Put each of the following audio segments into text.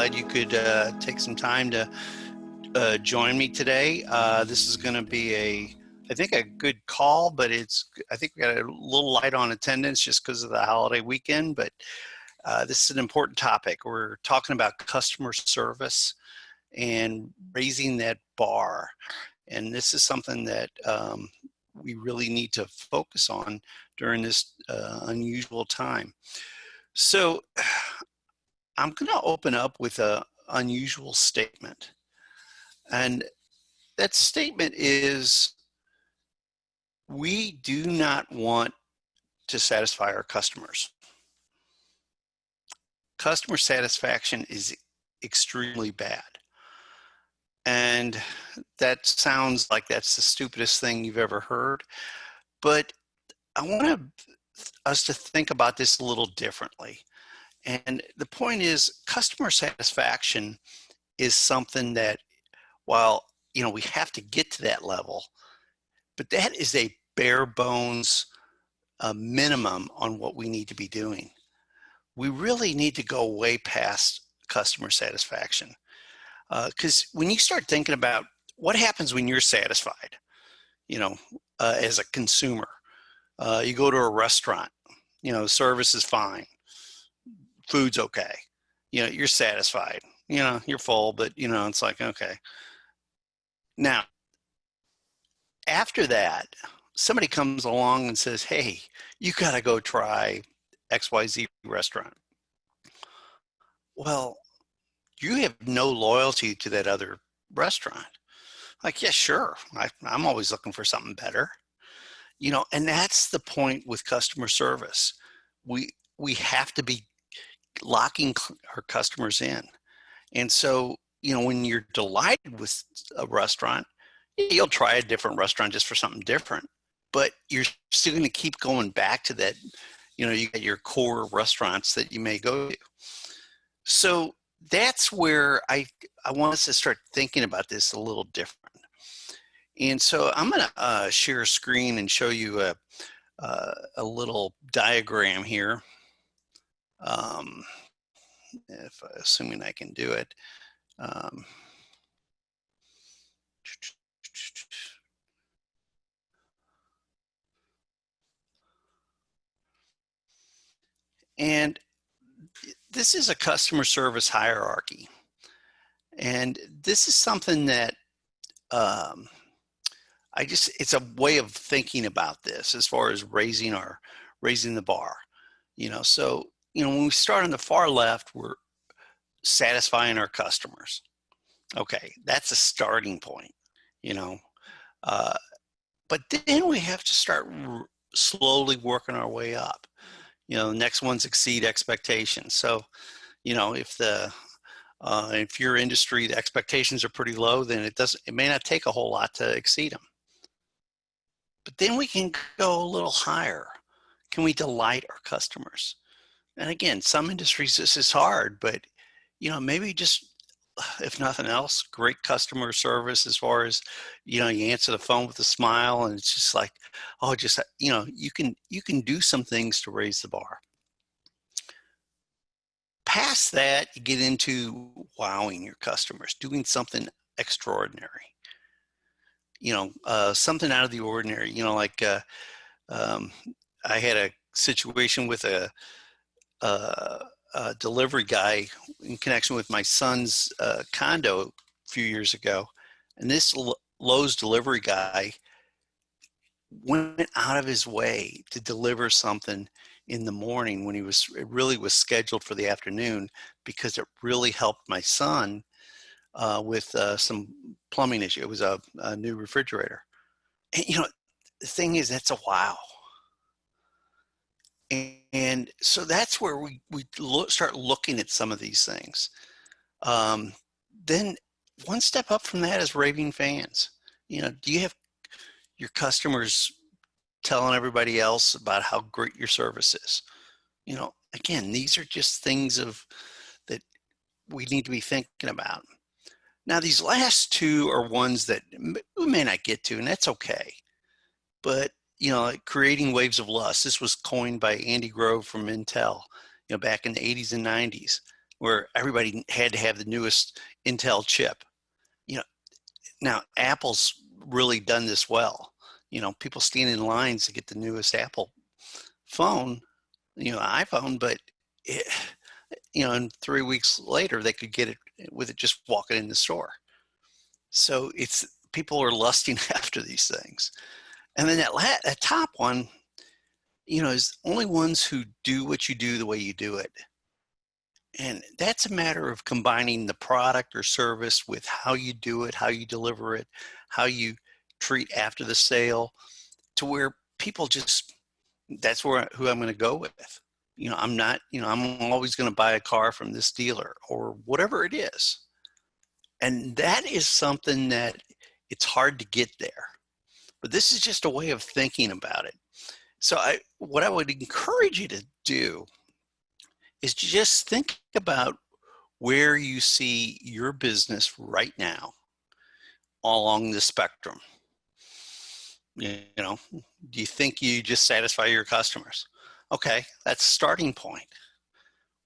glad you could take some time to join me today. This is going to be I think a good call, but I think we got a little light on attendance just because of the holiday weekend, but this is an important topic. We're talking about customer service and raising that bar. And this is something that we really need to focus on during this unusual time. So I'm going to open up with an unusual statement. And that statement is, we do not want to satisfy our customers. Customer satisfaction is extremely bad. And that sounds like that's the stupidest thing you've ever heard. But I want us to think about this a little differently. And the point is, customer satisfaction is something that, while we have to get to that level, but that is a bare bones minimum on what we need to be doing. We really need to go way past customer satisfaction. Because when you start thinking about what happens when you're satisfied, as a consumer, you go to a restaurant, service is fine, food's okay, you're satisfied, you're full, but it's like, okay. Now, after that, somebody comes along and says, hey, you got to go try XYZ restaurant. Well, you have no loyalty to that other restaurant. Like, yeah, sure, I'm always looking for something better. And that's the point with customer service. We have to be locking our customers in. And so, when you're delighted with a restaurant, you'll try a different restaurant just for something different, but you're still going to keep going back to that. You got your core restaurants that you may go to. So that's where I want us to start thinking about this a little different. And so I'm going to share a screen and show you a little diagram here. Assuming I can do it. And this is a customer service hierarchy. And this is something that it's a way of thinking about this as far as raising the bar. So, when we start on the far left, we're satisfying our customers. Okay, that's a starting point, but then we have to start slowly working our way up. The next ones exceed expectations. So, if your industry, the expectations are pretty low, then it may not take a whole lot to exceed them. But then we can go a little higher. Can we delight our customers? And again, some industries this is hard, but maybe just, if nothing else, great customer service as far as, you answer the phone with a smile, and it's just like, oh, just, you can do some things to raise the bar. Past that, you get into wowing your customers, doing something extraordinary, something out of the ordinary, like I had a situation with a delivery guy in connection with my son's condo a few years ago. And this Lowe's delivery guy went out of his way to deliver something in the morning when it really was scheduled for the afternoon, because it really helped my son with some plumbing issue. It was a new refrigerator. And, the thing is, that's a wow. And so that's where we start looking at some of these things. Then one step up from that is raving fans. Do you have your customers telling everybody else about how great your service is? Again, these are just things that we need to be thinking about. Now, these last two are ones that we may not get to, and that's okay. But like creating waves of lust. This was coined by Andy Grove from Intel, back in the 80s and 90s. where everybody had to have the newest Intel chip. You know, now Apple's really done this well. People stand in lines to get the newest Apple phone, iPhone, but it, and 3 weeks later they could get it with it just walking in the store. So people are lusting after these things. And then that top one, is only ones who do what you do the way you do it. And that's a matter of combining the product or service with how you do it, how you deliver it, how you treat after the sale, to where people just, that's who I'm going to go with. I'm not, I'm always going to buy a car from this dealer or whatever it is. And that is something that it's hard to get there. But this is just a way of thinking about it. So what I would encourage you to do is just think about where you see your business right now along the spectrum. Do you think you just satisfy your customers? Okay, that's a starting point.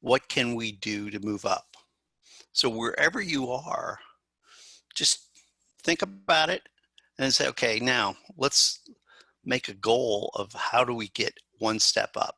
What can we do to move up? So wherever you are, just think about it and say, okay, now let's make a goal of how do we get one step up.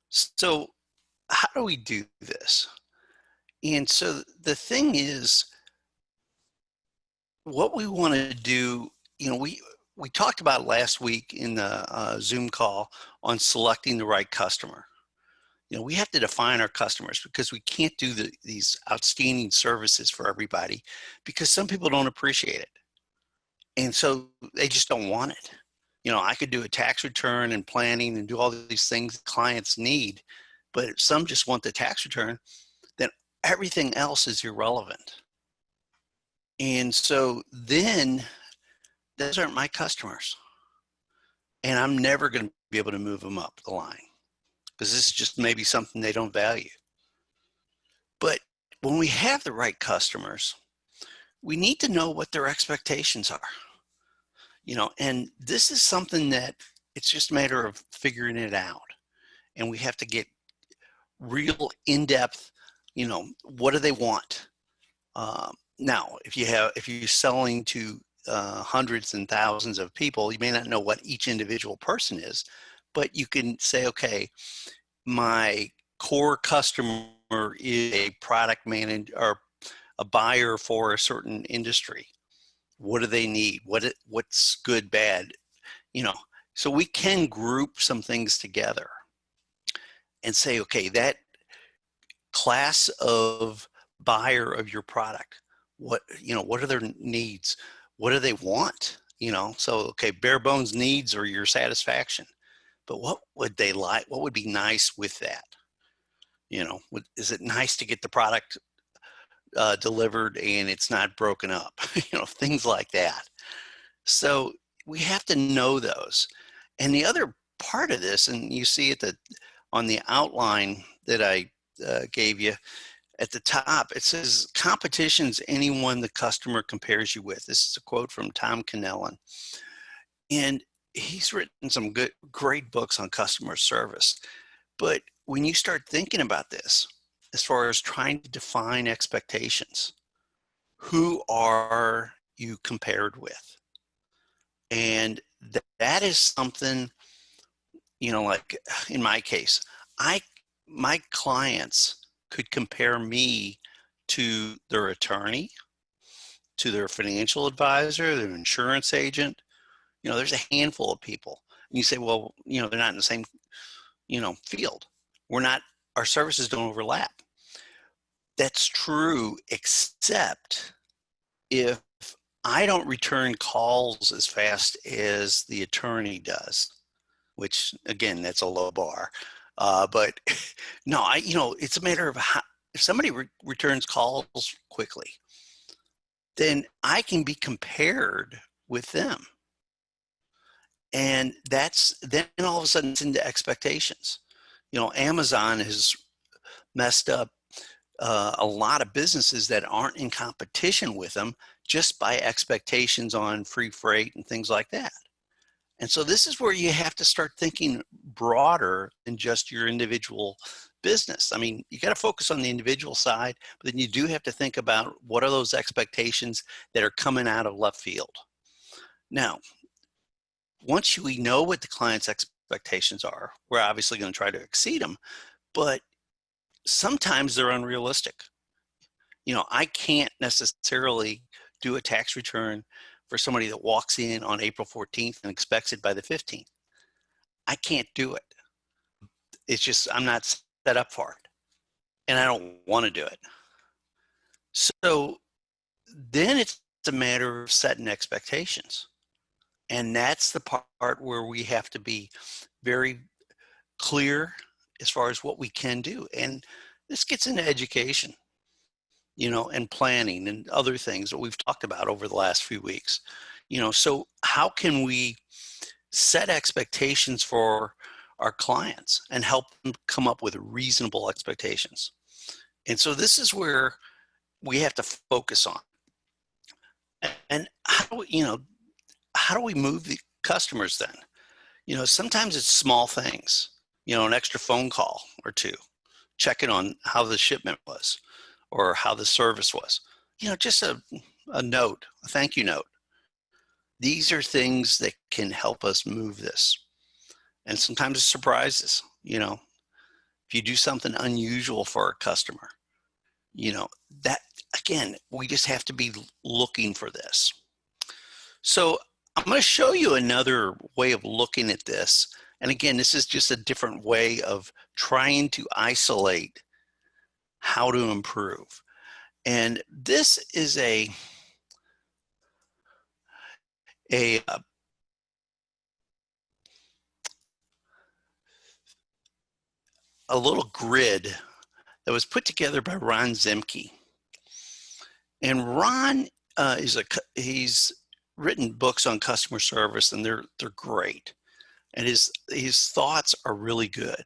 So how do we do this? And so the thing is, what we want to do, we talked about last week in the Zoom call on selecting the right customer. We have to define our customers, because we can't do these outstanding services for everybody, because some people don't appreciate it. And so they just don't want it. I could do a tax return and planning and do all these things clients need, but if some just want the tax return, then everything else is irrelevant. And so then those aren't my customers. And I'm never going to be able to move them up the line, because this is just maybe something they don't value. But when we have the right customers, we need to know what their expectations are. And this is something that it's just a matter of figuring it out. And we have to get real in-depth, what do they want? Now, if you're selling to hundreds and thousands of people, you may not know what each individual person is, but you can say, okay, my core customer is a product manager or a buyer for a certain industry. What do they need? What's good, bad? So we can group some things together and say, okay, that class of buyer of your product, what are their needs? What do they want? So, okay, bare bones needs or your satisfaction, but what would they like? What would be nice with that? Is it nice to get the product delivered and it's not broken up? Things like that. So we have to know those. And the other part of this, and you see it on the outline that I gave you at the top, it says competition's anyone the customer compares you with. This is a quote from Tom Cannellan. And he's written some great books on customer service. But when you start thinking about this, as far as trying to define expectations, who are you compared with? And that is something, like in my case, my clients could compare me to their attorney, to their financial advisor, their insurance agent. There's a handful of people. And you say, well, they're not in the same, field. Our services don't overlap. That's true, except if I don't return calls as fast as the attorney does, which again, that's a low bar. But no, it's a matter of how, if somebody returns calls quickly, then I can be compared with them. And then all of a sudden it's into expectations. Amazon has messed up a lot of businesses that aren't in competition with them just by expectations on free freight and things like that. And so this is where you have to start thinking broader than just your individual business. I mean, you got to focus on the individual side, but then you do have to think about what are those expectations that are coming out of left field. Now, once we know what the client's expectations are, we're obviously going to try to exceed them, but sometimes they're unrealistic. I can't necessarily do a tax return for somebody that walks in on April 14th and expects it by the 15th. I can't do it. It's just, I'm not set up for it, and I don't want to do it. So then it's a matter of setting expectations. And that's the part where we have to be very clear as far as what we can do. And this gets into education, and planning and other things that we've talked about over the last few weeks. So how can we set expectations for our clients and help them come up with reasonable expectations? And so this is where we have to focus on. And how do we move the customers then? Sometimes it's small things, an extra phone call or two, checking on how the shipment was or how the service was, just a note, a thank you note. These are things that can help us move this. And sometimes it's surprises, if you do something unusual for a customer, that again, we just have to be looking for this. So I'm going to show you another way of looking at this. And again, this is just a different way of trying to isolate how to improve. And this is a little grid that was put together by Ron Zemke. And Ron he's written books on customer service, and they're great. And his thoughts are really good.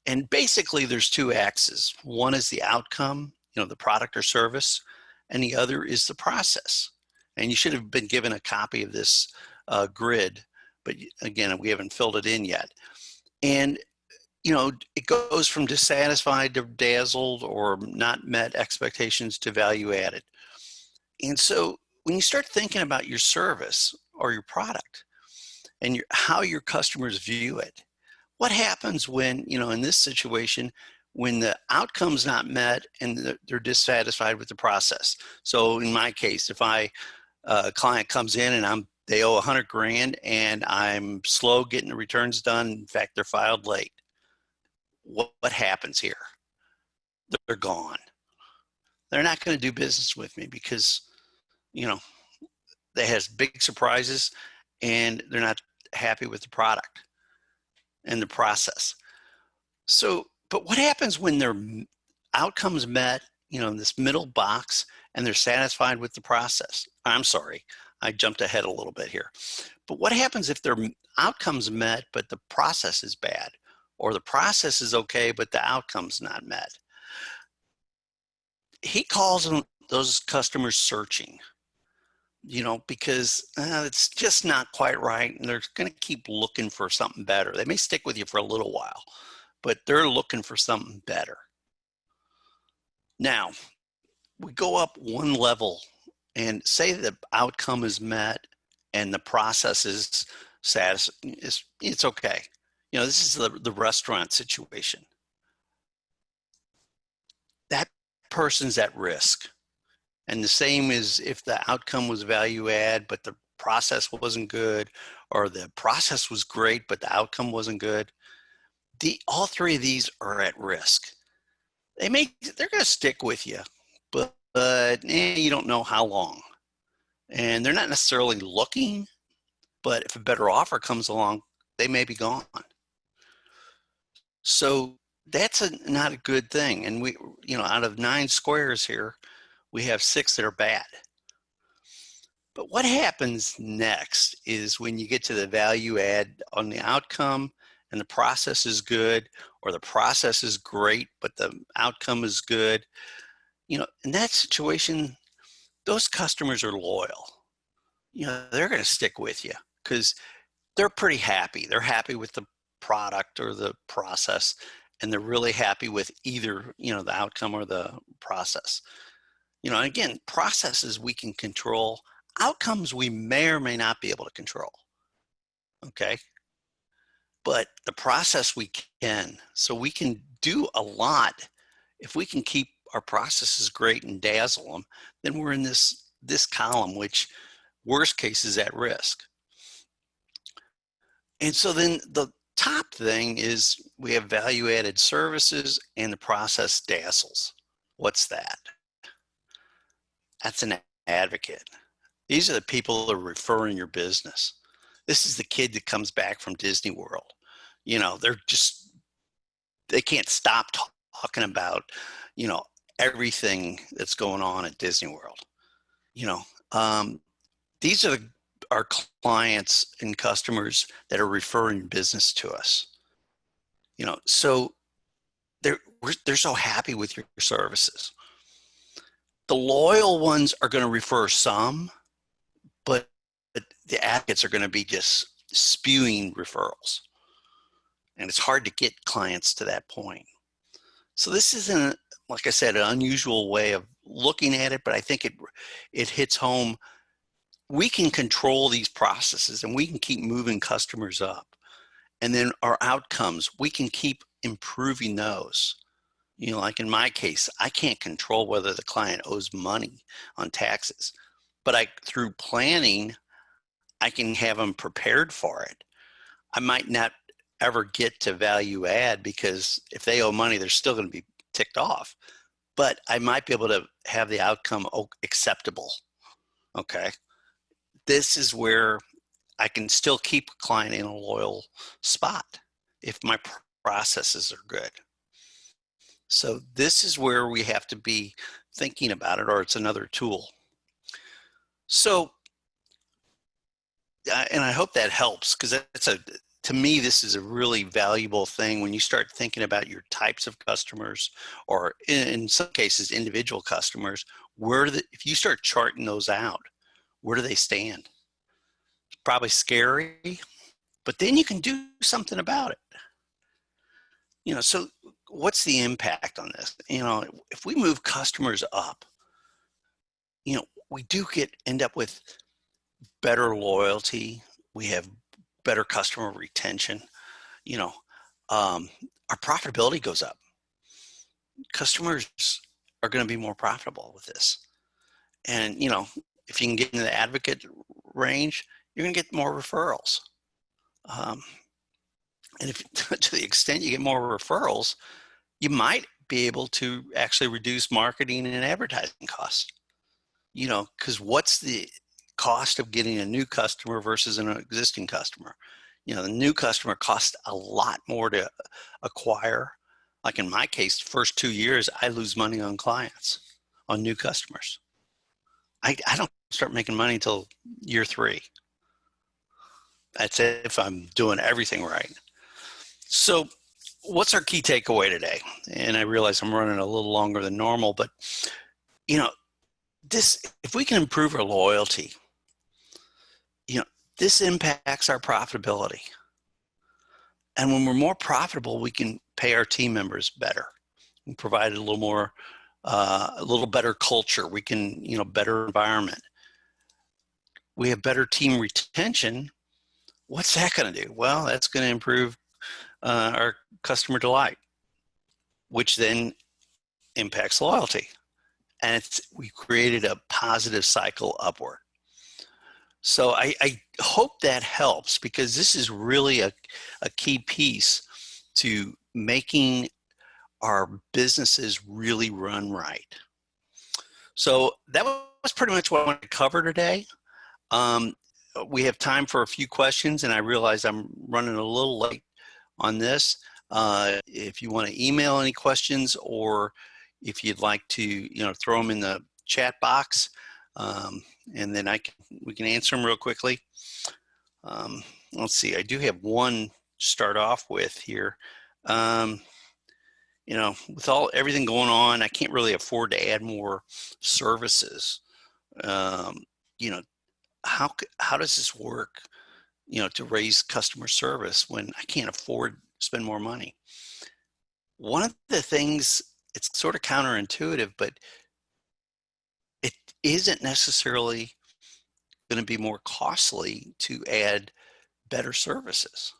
And basically there's two axes. One is the outcome, the product or service, and the other is the process. And you should have been given a copy of this grid, but again, we haven't filled it in yet. And it goes from dissatisfied to dazzled or not met expectations to value added. And so when you start thinking about your service or your product and how your customers view it, what happens when, in this situation, when the outcome's not met and they're dissatisfied with the process? So in my case, if a client comes in and they owe $100,000 and I'm slow getting the returns done, in fact, they're filed late, what happens here? They're gone. They're not going to do business with me because, they have big surprises and they're not happy with the product and the process. So, but what happens when their outcomes met, in this middle box, and they're satisfied with the process? I'm sorry, I jumped ahead a little bit here. But what happens if their outcomes met, but the process is bad? Or the process is okay, but the outcome's not met? He calls those customers searching, because it's just not quite right. And they're going to keep looking for something better. They may stick with you for a little while, but they're looking for something better. Now, we go up one level and say the outcome is met and the process is it's okay. This is the restaurant situation. That person's at risk. And the same is if the outcome was value add, but the process wasn't good, or the process was great, but the outcome wasn't good. All three of these are at risk. They're going to stick with you, but you don't know how long. And they're not necessarily looking, but if a better offer comes along, they may be gone. So that's not a good thing. And we, out of 9 squares here, we have 6 that are bad. But what happens next is when you get to the value add on the outcome and the process is good, or the process is great, but the outcome is good. In that situation, those customers are loyal. They're going to stick with you because they're pretty happy. They're happy with the product or the process, and they're really happy with either, the outcome or the process. Again, processes we can control, outcomes we may or may not be able to control. Okay. But the process we can, so we can do a lot. If we can keep our processes great and dazzle them, then we're in this column, which worst case is at risk. And so then the top thing is we have value-added services and the process dazzles. What's that? That's an advocate. These are the people that are referring your business. This is the kid that comes back from Disney World. They can't stop talking about, everything that's going on at Disney World. These are our clients and customers that are referring business to us. So they're so happy with your services. The loyal ones are going to refer some, but the advocates are going to be just spewing referrals. And it's hard to get clients to that point. So this isn't, like I said, an unusual way of looking at it, but I think it hits home. We can control these processes and we can keep moving customers up. And then our outcomes, we can keep improving those. Like in my case, I can't control whether the client owes money on taxes, but through planning, I can have them prepared for it. I might not ever get to value add because if they owe money, they're still going to be ticked off, but I might be able to have the outcome acceptable. Okay. This is where I can still keep a client in a loyal spot if my processes are good. So this is where we have to be thinking about it, or it's another tool. So, and I hope that helps, because to me, this is a really valuable thing when you start thinking about your types of customers, or in some cases, individual customers. If you start charting those out, where do they stand? It's probably scary, but then you can do something about it. So what's the impact on this? If we move customers up, we do end up with better loyalty. We have better customer retention. Our profitability goes up. Customers are going to be more profitable with this. And, if you can get in the advocate range, you're going to get more referrals. And if to the extent you get more referrals, you might be able to actually reduce marketing and advertising costs. Because what's the cost of getting a new customer versus an existing customer? The new customer costs a lot more to acquire. Like in my case, the first 2 years, I lose money on clients, on new customers. I don't start making money until year 3. That's if I'm doing everything right. So what's our key takeaway today? And I realize I'm running a little longer than normal, but if we can improve our loyalty, this impacts our profitability. And when we're more profitable, we can pay our team members better and provide a little better culture. We can, better environment. We have better team retention. What's that going to do? Well, that's going to improve our customer delight, which then impacts loyalty. And we created a positive cycle upward. So I hope that helps, because this is really a key piece to making our businesses really run right. So that was pretty much what I wanted to cover today. We have time for a few questions, and I realize I'm running a little late on this. If you want to email any questions, or if you'd like to, throw them in the chat box, and then we can answer them real quickly. Let's see, I do have one to start off with here. With everything going on, I can't really afford to add more services. How does this work? to raise customer service when I can't afford to spend more money. One of the things, it's sort of counterintuitive, but it isn't necessarily going to be more costly to add better services.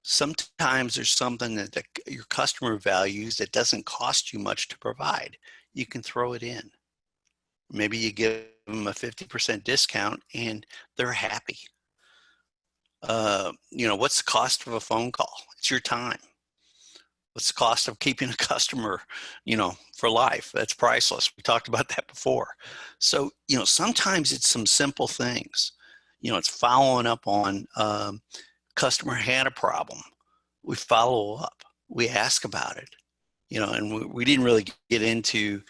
Sometimes there's something that your customer values that doesn't cost you much to provide. You can throw it in. Maybe you give them a 50% discount and they're happy. What's the cost of a phone call? It's your time. What's the cost of keeping a customer, for life? That's priceless. We talked about that before. So, sometimes it's some simple things. It's following up on customer had a problem. We follow up. We ask about it. And we didn't really get into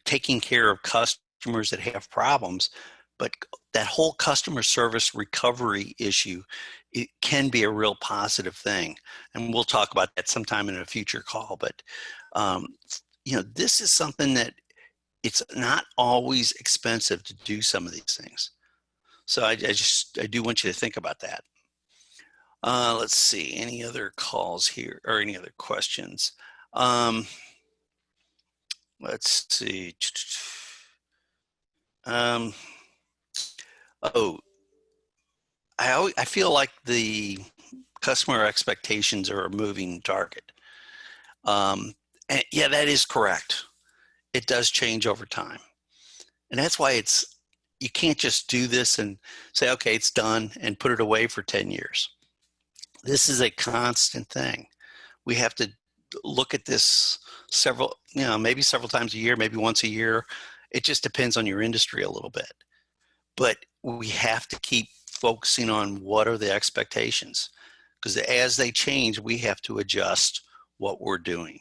taking care of customers that have problems, but that whole customer service recovery issue, it can be a real positive thing. And we'll talk about that sometime in a future call. But, this is something that it's not always expensive to do some of these things. So I do want you to think about that. Let's see, any other calls here or any other questions? Let's see. I feel like the customer expectations are a moving target. And yeah, that is correct. It does change over time. And that's why you can't just do this and say, okay, it's done and put it away for 10 years. This is a constant thing. We have to look at this maybe several times a year, maybe once a year. It just depends on your industry a little bit. But we have to keep focusing on what are the expectations, because as they change, we have to adjust what we're doing.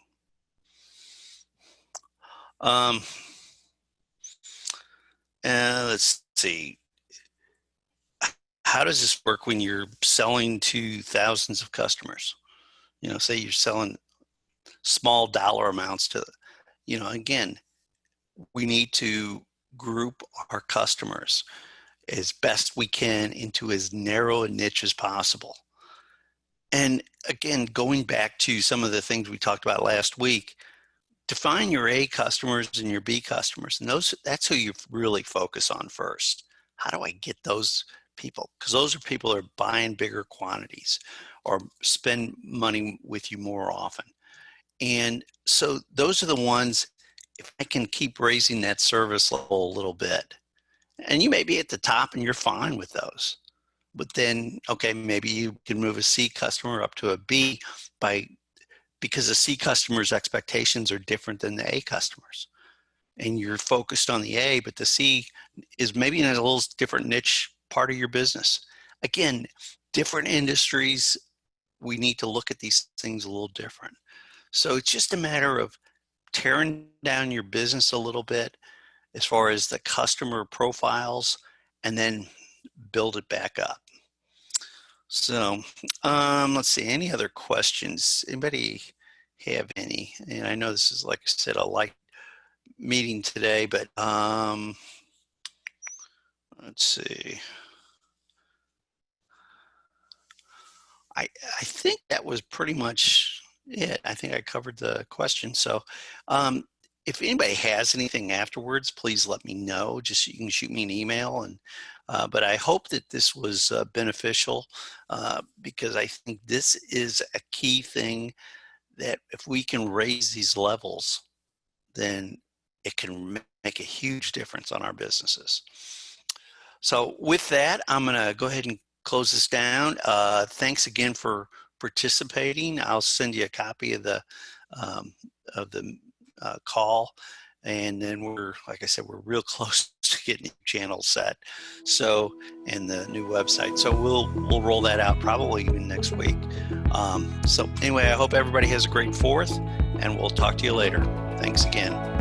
Let's see. How does this work when you're selling to thousands of customers? Say you're selling small dollar amounts to, again, we need to group our customers as best we can into as narrow a niche as possible. And again, going back to some of the things we talked about last week, define your A customers and your B customers. And that's who you really focus on first. How do I get those people? Because those are people that are buying bigger quantities or spend money with you more often. And so those are the ones, if I can keep raising that service level a little bit, and you may be at the top and you're fine with those, but then, okay, maybe you can move a C customer up to a B because the C customer's expectations are different than the A customers. And you're focused on the A, but the C is maybe in a little different niche part of your business. Again, different industries, we need to look at these things a little different. So it's just a matter of tearing down your business a little bit as far as the customer profiles and then build it back up. So let's see, any other questions? Anybody have any? And I know this is, like I said, a light meeting today, but let's see. I think that was pretty much it. I think I covered the question. So if anybody has anything afterwards, please let me know. Just you can shoot me an email. And but I hope that this was beneficial because I think this is a key thing that if we can raise these levels, then it can make a huge difference on our businesses. So with that, I'm going to go ahead and close this down. Thanks again for participating. I'll send you a copy of the call, and then like I said, we're real close to getting the channel set. So, and the new website. So we'll roll that out probably even next week. So anyway, I hope everybody has a great 4th, and we'll talk to you later. Thanks again.